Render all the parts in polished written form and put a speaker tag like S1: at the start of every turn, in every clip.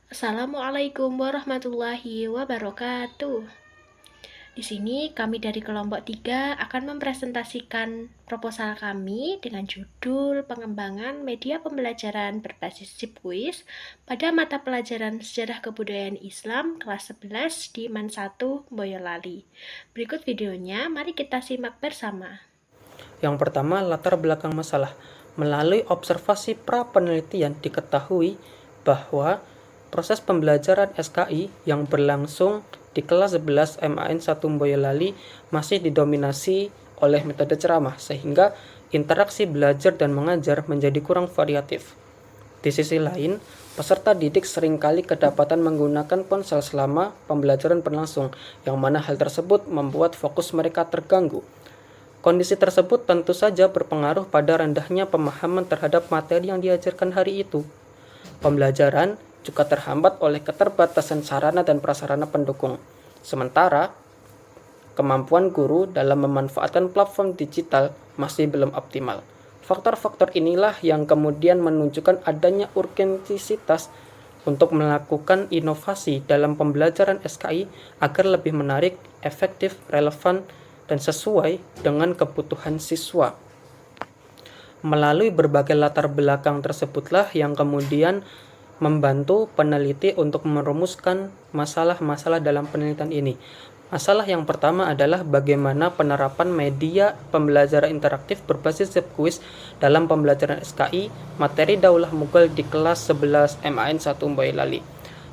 S1: Assalamualaikum warahmatullahi wabarakatuh. Di sini kami dari kelompok 3 akan mempresentasikan proposal kami dengan judul pengembangan media pembelajaran berbasis Zipquiz pada mata pelajaran Sejarah Kebudayaan Islam kelas 11 di MAN 1 Boyolali. Berikut videonya, mari kita simak bersama.
S2: Yang pertama, latar belakang masalah. Melalui observasi pra-penelitian diketahui bahwa proses pembelajaran SKI yang berlangsung di kelas 11 MAN 1 Boyolali masih didominasi oleh metode ceramah, sehingga interaksi belajar dan mengajar menjadi kurang variatif. Di sisi lain, peserta didik seringkali kedapatan menggunakan ponsel selama pembelajaran berlangsung, yang mana hal tersebut membuat fokus mereka terganggu. Kondisi tersebut tentu saja berpengaruh pada rendahnya pemahaman terhadap materi yang diajarkan hari itu. Pembelajaran juga terhambat oleh keterbatasan sarana dan prasarana pendukung. Sementara, kemampuan guru dalam memanfaatkan platform digital masih belum optimal. Faktor-faktor inilah yang kemudian menunjukkan adanya urgensitas untuk melakukan inovasi dalam pembelajaran SKI agar lebih menarik, efektif, relevan, dan sesuai dengan kebutuhan siswa. Melalui berbagai latar belakang tersebutlah yang kemudian membantu peneliti untuk merumuskan masalah-masalah dalam penelitian ini. Masalah yang pertama adalah bagaimana penerapan media pembelajaran interaktif berbasis Zipquiz dalam pembelajaran SKI materi Daulah Mughal di kelas 11 MAN 1 Boyolali.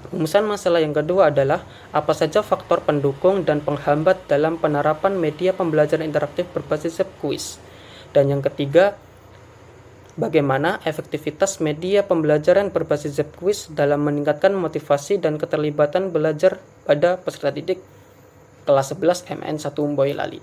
S2: Rumusan masalah yang kedua adalah apa saja faktor pendukung dan penghambat dalam penerapan media pembelajaran interaktif berbasis Zipquiz. Dan yang ketiga, bagaimana efektivitas media pembelajaran berbasis Zipquiz dalam meningkatkan motivasi dan keterlibatan belajar pada peserta didik kelas 11 MN 1 Boyolali.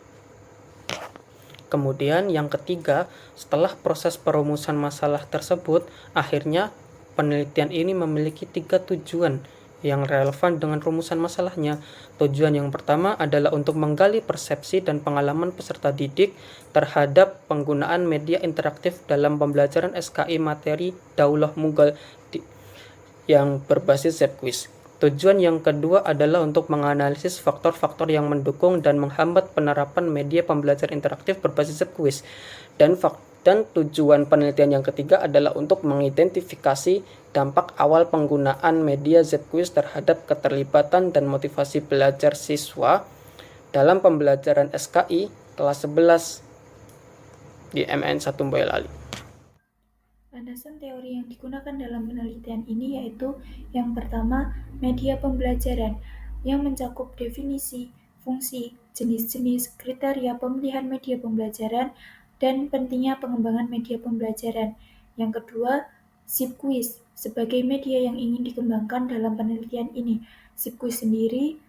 S2: Kemudian yang ketiga, setelah proses perumusan masalah tersebut, akhirnya penelitian ini memiliki 3 tujuan yang relevan dengan rumusan masalahnya. Tujuan yang pertama adalah untuk menggali persepsi dan pengalaman peserta didik terhadap penggunaan media interaktif dalam pembelajaran SKI materi Daulah Mughal yang berbasis Zipquiz. Tujuan yang kedua adalah untuk menganalisis faktor-faktor yang mendukung dan menghambat penerapan media pembelajaran interaktif berbasis Zipquiz. Dan tujuan penelitian yang ketiga adalah untuk mengidentifikasi dampak awal penggunaan media Zipquiz terhadap keterlibatan dan motivasi belajar siswa dalam pembelajaran SKI kelas 11 di MN 1 Boyolali.
S3: Landasan teori yang digunakan dalam penelitian ini yaitu yang pertama, media pembelajaran yang mencakup definisi, fungsi, jenis-jenis, kriteria pemilihan media pembelajaran, dan pentingnya pengembangan media pembelajaran. Yang kedua, Zipquiz sebagai media yang ingin dikembangkan dalam penelitian ini. Zipquiz sendiri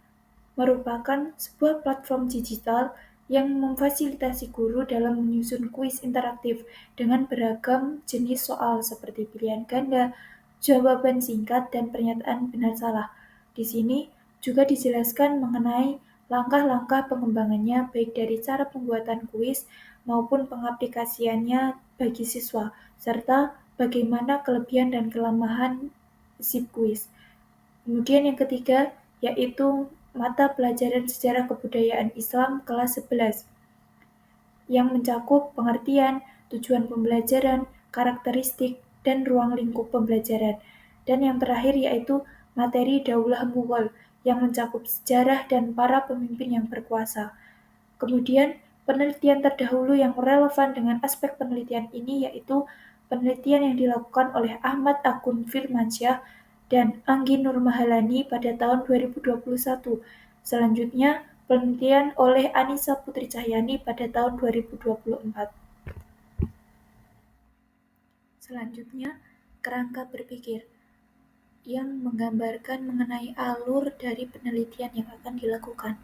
S3: merupakan sebuah platform digital yang memfasilitasi guru dalam menyusun kuis interaktif dengan beragam jenis soal seperti pilihan ganda, jawaban singkat, dan pernyataan benar salah. Di sini juga dijelaskan mengenai langkah-langkah pengembangannya baik dari cara pembuatan kuis maupun pengaplikasiannya bagi siswa, serta bagaimana kelebihan dan kelemahan Zipquiz. Kemudian yang ketiga yaitu mata pelajaran sejarah kebudayaan Islam kelas 11 yang mencakup pengertian, tujuan pembelajaran, karakteristik, dan ruang lingkup pembelajaran. Dan yang terakhir yaitu materi Daulah Mughal yang mencakup sejarah dan para pemimpin yang berkuasa. Kemudian penelitian terdahulu yang relevan dengan aspek penelitian ini yaitu penelitian yang dilakukan oleh Ahmad Akun Firmansyah dan Anggi Nurmahalani pada tahun 2021. Selanjutnya, penelitian oleh Anissa Putri Cahyani pada tahun 2024. Selanjutnya, kerangka berpikir yang menggambarkan mengenai alur dari penelitian yang akan dilakukan.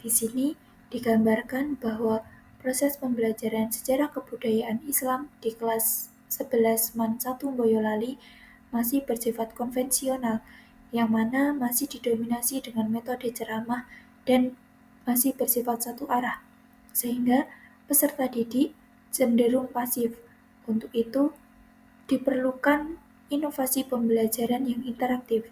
S3: Di sini digambarkan bahwa proses pembelajaran sejarah kebudayaan Islam di kelas 11 MAN 1 Boyolali masih bersifat konvensional, yang mana masih didominasi dengan metode ceramah dan masih bersifat satu arah, sehingga peserta didik cenderung pasif. Untuk itu, diperlukan inovasi pembelajaran yang interaktif.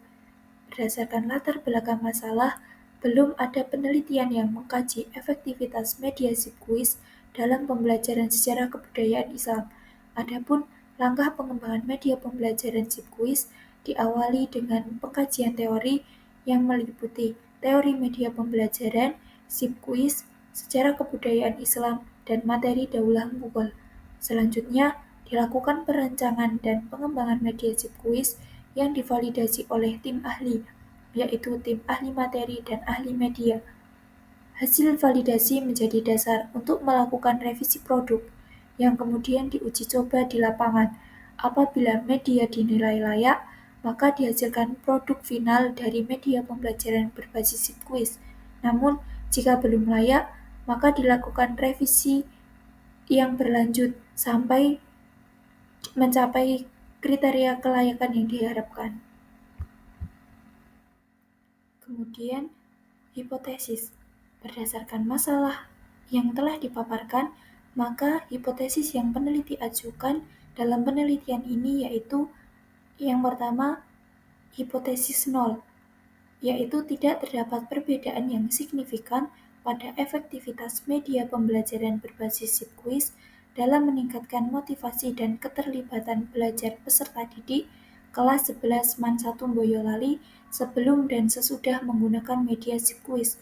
S3: Berdasarkan latar belakang masalah, belum ada penelitian yang mengkaji efektivitas media Zipquiz dalam pembelajaran sejarah kebudayaan Islam. Adapun langkah pengembangan media pembelajaran Zipquiz diawali dengan pengkajian teori yang meliputi teori media pembelajaran, Zipquiz, sejarah kebudayaan Islam, dan materi Daulah Mughal. Selanjutnya, dilakukan perancangan dan pengembangan media Zipquiz yang divalidasi oleh tim ahli, yaitu tim ahli materi dan ahli media. Hasil validasi menjadi dasar untuk melakukan revisi produk, yang kemudian diuji coba di lapangan. Apabila media dinilai layak, maka dihasilkan produk final dari media pembelajaran berbasis Zipquiz. Namun, jika belum layak, maka dilakukan revisi yang berlanjut sampai mencapai kriteria kelayakan yang diharapkan. Kemudian, hipotesis. Berdasarkan masalah yang telah dipaparkan, maka hipotesis yang peneliti ajukan dalam penelitian ini yaitu yang pertama, hipotesis nol, yaitu tidak terdapat perbedaan yang signifikan pada efektivitas media pembelajaran berbasis Zipquiz dalam meningkatkan motivasi dan keterlibatan belajar peserta didik kelas 11 MAN 1 Boyolali sebelum dan sesudah menggunakan media Zipquiz.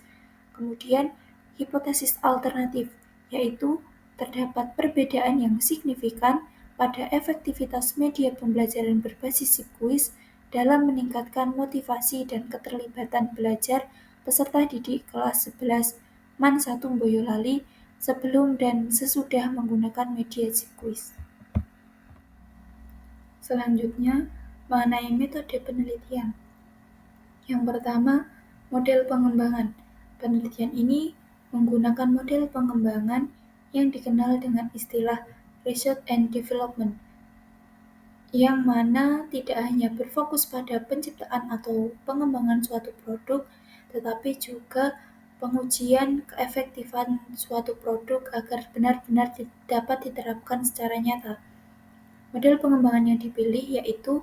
S3: Kemudian, hipotesis alternatif, yaitu terdapat perbedaan yang signifikan pada efektivitas media pembelajaran berbasis Zipquiz dalam meningkatkan motivasi dan keterlibatan belajar peserta didik kelas 11 MAN 1 Boyolali sebelum dan sesudah menggunakan media Zipquiz. Selanjutnya, mengenai metode penelitian. Yang pertama, model pengembangan. Penelitian ini menggunakan model pengembangan yang dikenal dengan istilah research and development, yang mana tidak hanya berfokus pada penciptaan atau pengembangan suatu produk, tetapi juga pengujian keefektifan suatu produk agar benar-benar dapat diterapkan secara nyata. Model pengembangan yang dipilih yaitu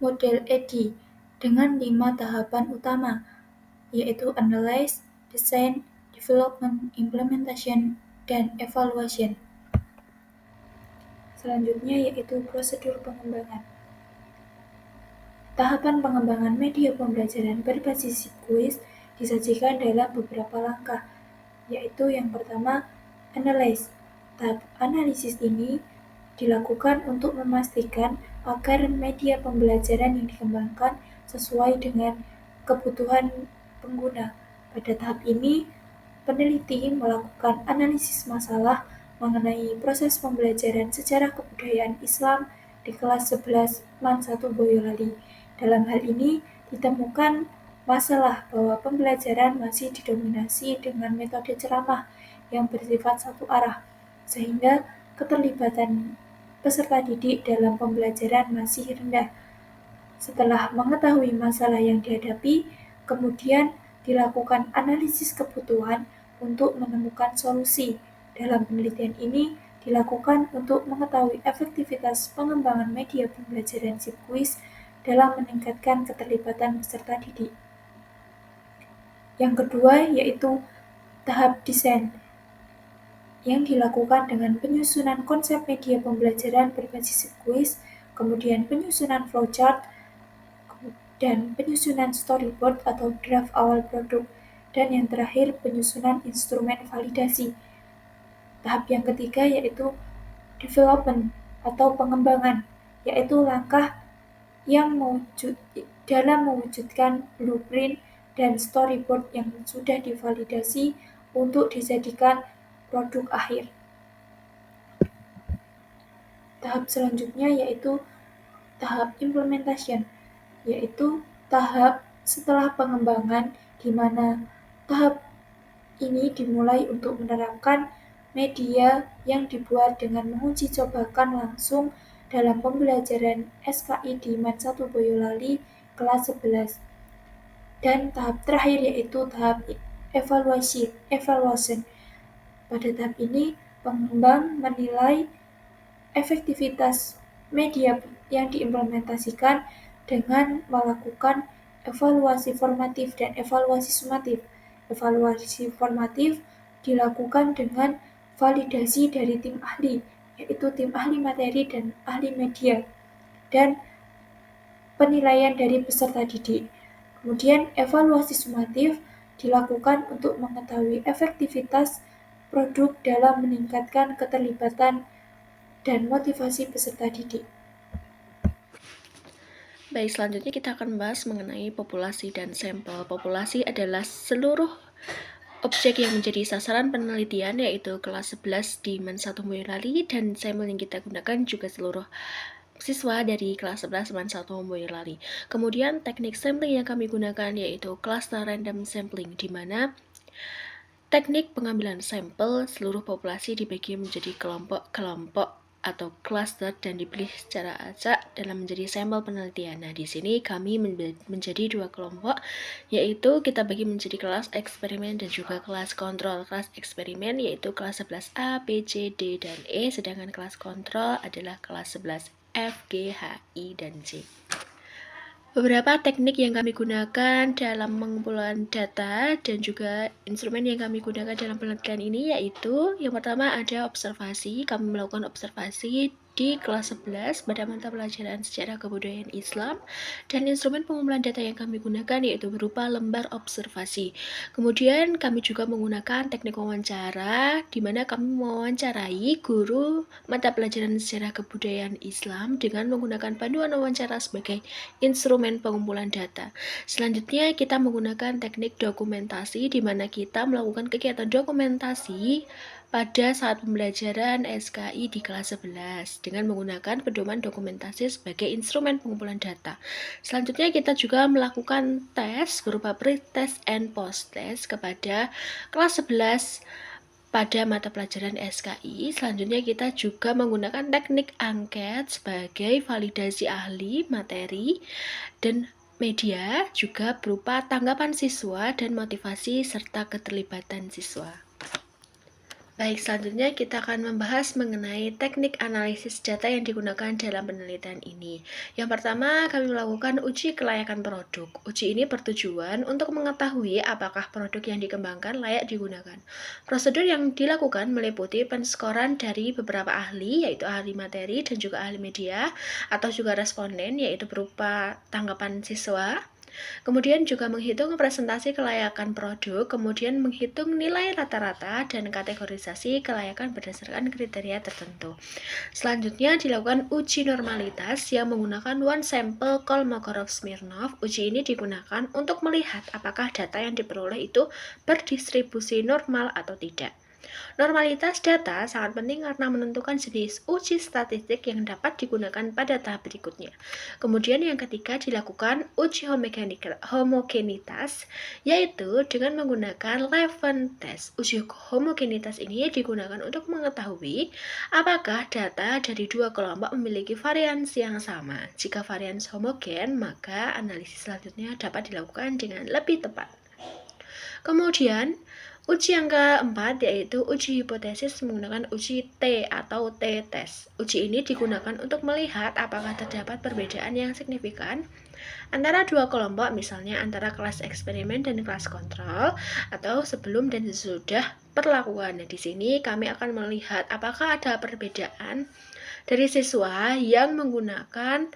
S3: model EDI dengan 5 tahapan utama, yaitu Analyze, Design, Development, Implementation, dan Evaluation. Selanjutnya yaitu prosedur pengembangan. Tahapan pengembangan media pembelajaran berbasis Zipquiz disajikan dalam beberapa langkah, yaitu yang pertama, Analyze. Tahap analisis ini dilakukan untuk memastikan agar media pembelajaran yang dikembangkan sesuai dengan kebutuhan pengguna. Pada tahap ini, peneliti melakukan analisis masalah mengenai proses pembelajaran sejarah kebudayaan Islam di kelas 11 MAN 1 Boyolali. Dalam hal ini, ditemukan masalah bahwa pembelajaran masih didominasi dengan metode ceramah yang bersifat satu arah, sehingga keterlibatan peserta didik dalam pembelajaran masih rendah. Setelah mengetahui masalah yang dihadapi, kemudian dilakukan analisis kebutuhan untuk menemukan solusi. Dalam penelitian ini dilakukan untuk mengetahui efektivitas pengembangan media pembelajaran Zipquiz dalam meningkatkan keterlibatan peserta didik. Yang kedua yaitu tahap desain, yang dilakukan dengan penyusunan konsep media pembelajaran berbasis Zipquiz, kemudian penyusunan flowchart, dan penyusunan storyboard atau draft awal produk, dan yang terakhir penyusunan instrumen validasi. Tahap yang ketiga yaitu development atau pengembangan, yaitu langkah yang dalam mewujudkan blueprint dan storyboard yang sudah divalidasi untuk dijadikan produk akhir. Tahap selanjutnya yaitu tahap implementation, yaitu tahap setelah pengembangan di mana tahap ini dimulai untuk menerapkan media yang dibuat dengan menguji cobakan langsung dalam pembelajaran SKI di MAN 1 Boyolali kelas 11. Dan tahap terakhir yaitu tahap evaluation. Pada tahap ini, pengembang menilai efektivitas media yang diimplementasikan dengan melakukan evaluasi formatif dan evaluasi sumatif. Evaluasi formatif dilakukan dengan validasi dari tim ahli, yaitu tim ahli materi dan ahli media, dan penilaian dari peserta didik. Kemudian evaluasi sumatif dilakukan untuk mengetahui efektivitas produk dalam meningkatkan keterlibatan dan motivasi peserta didik.
S1: Baik, selanjutnya kita akan membahas mengenai populasi dan sampel. Populasi adalah seluruh objek yang menjadi sasaran penelitian, yaitu kelas 11 di Men 1 Boyolali, dan sampel yang kita gunakan juga seluruh siswa dari kelas 11 Men 1 Boyolali. Kemudian teknik sampling yang kami gunakan yaitu cluster random sampling, di mana teknik pengambilan sampel seluruh populasi dibagi menjadi kelompok-kelompok atau cluster dan dipilih secara acak dalam menjadi sampel penelitian. Nah, di sini kami menjadi dua kelompok, yaitu kita bagi menjadi kelas eksperimen dan juga kelas kontrol. Kelas eksperimen yaitu kelas 11A, B, C, D, dan E, sedangkan kelas kontrol adalah kelas 11 F, G, H, I, dan J. Beberapa teknik yang kami gunakan dalam pengumpulan data dan juga instrumen yang kami gunakan dalam penelitian ini yaitu yang pertama ada observasi. Kami melakukan observasi di kelas 11 pada mata pelajaran Sejarah Kebudayaan Islam, dan instrumen pengumpulan data yang kami gunakan yaitu berupa lembar observasi. Kemudian kami juga menggunakan teknik wawancara, di mana kami mewawancarai guru mata pelajaran Sejarah Kebudayaan Islam dengan menggunakan panduan wawancara sebagai instrumen pengumpulan data. Selanjutnya kita menggunakan teknik dokumentasi, di mana kita melakukan kegiatan dokumentasi pada saat pembelajaran SKI di kelas 11 dengan menggunakan pedoman dokumentasi sebagai instrumen pengumpulan data. Selanjutnya kita juga melakukan tes berupa pre-test and post-test kepada kelas 11 pada mata pelajaran SKI. Selanjutnya kita juga menggunakan teknik angket sebagai validasi ahli, materi, dan media, juga berupa tanggapan siswa dan motivasi serta keterlibatan siswa. Baik, selanjutnya kita akan membahas mengenai teknik analisis data yang digunakan dalam penelitian ini. Yang pertama, kami melakukan uji kelayakan produk. Uji ini bertujuan untuk mengetahui apakah produk yang dikembangkan layak digunakan. Prosedur yang dilakukan meliputi penskoran dari beberapa ahli, yaitu ahli materi dan juga ahli media, atau juga responden, yaitu berupa tanggapan siswa. Kemudian juga menghitung presentasi kelayakan produk, kemudian menghitung nilai rata-rata dan kategorisasi kelayakan berdasarkan kriteria tertentu. Selanjutnya dilakukan uji normalitas yang menggunakan one sample Kolmogorov-Smirnov. Uji ini digunakan untuk melihat apakah data yang diperoleh itu berdistribusi normal atau tidak. Normalitas data sangat penting karena menentukan jenis uji statistik yang dapat digunakan pada tahap berikutnya. Kemudian yang ketiga dilakukan uji homogenitas, yaitu dengan menggunakan Levin test. Uji homogenitas ini digunakan untuk mengetahui apakah data dari dua kelompok memiliki variansi yang sama. Jika variansi homogen, maka analisis selanjutnya dapat dilakukan dengan lebih tepat. Kemudian uji yang keempat yaitu uji hipotesis menggunakan uji T atau T-test. Uji ini digunakan untuk melihat apakah terdapat perbedaan yang signifikan antara dua kelompok, misalnya antara kelas eksperimen dan kelas kontrol, atau sebelum dan sesudah perlakuan. Nah, di sini kami akan melihat apakah ada perbedaan dari siswa yang menggunakan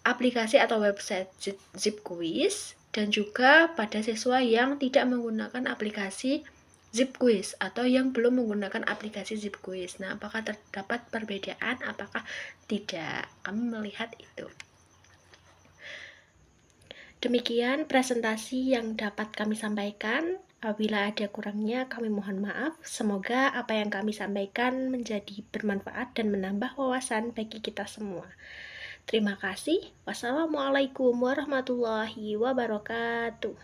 S1: aplikasi atau website Zipquiz, dan juga pada siswa yang tidak menggunakan aplikasi Zipquiz atau yang belum menggunakan aplikasi Zipquiz. Nah, apakah terdapat perbedaan, apakah tidak? Kami melihat itu. Demikian presentasi yang dapat kami sampaikan. Apabila ada kurangnya, kami mohon maaf. Semoga apa yang kami sampaikan menjadi bermanfaat dan menambah wawasan bagi kita semua. Terima kasih. Wassalamualaikum warahmatullahi wabarakatuh.